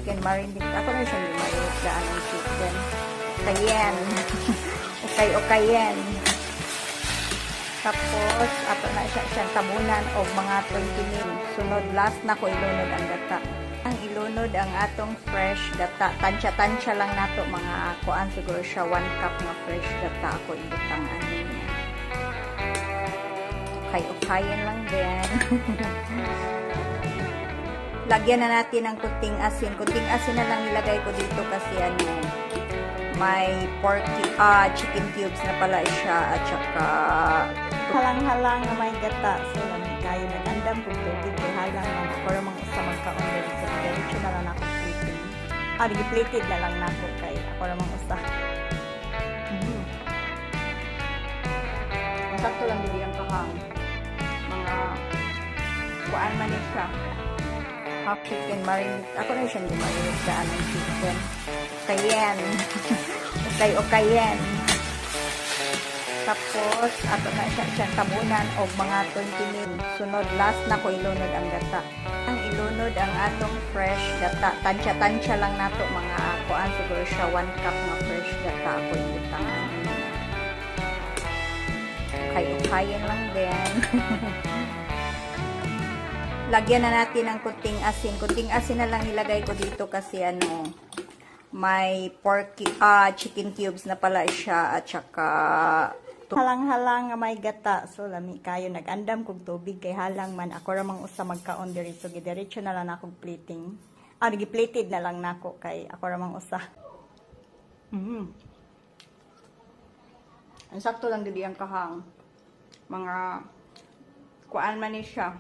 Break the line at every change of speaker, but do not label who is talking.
chicken marinade. Ako na siya yung marinade daan ng chicken. Cayenne. Okay. Tapos, ato na siyang tabunan o mga 20 minutes. Sunod, last na ko ilunod ang gata. Ang ilunod ang atong fresh gata. Tansya-tansya lang nato mga kuan siguro siya 1 cup nga fresh gata ako ibutang ano niya. Okay-okayan lang din. Lagyan na natin ng kunting asin. Kunting asin na lang ilagay ko dito kasi ano, may chicken cubes na pala siya at saka halang-halang na may gata. So, kayo nagandam kung tubig ko halang na ako ramang isa magka-under. So, diretso na lang ako plating. Plated na lang na ako kay ako ramang usa. Sakto lang din ang kahang. Mga kuan man siya. Half chicken marinade. Ako na siya yung marinade daan ng chicken. Cayenne. Okay. Tapos, ato na siyang tabunan o mga 20 minutes. Sunod, last na ko ilunod ang gata. Ang ilunod ang atong fresh gata. Tansya-tansya lang nato mga kuan siguro siya 1 cup nga fresh gata ako ibutang. Okay-okayan lang din. Lagyan na natin ng kunting asin. Kunting asin na lang ilagay ko dito kasi ano, may chicken cubes na pala siya at saka halang-halang nga may gata. So, lami kayo nagandam kog tubig kay halang man ako ramang usa magkaon diri. So, gidiretso na lang akong plating. Gi-plated na lang nako kay ako ramang usa. Ang sakto lang dili ang kahang. Mga kuan man ni siya.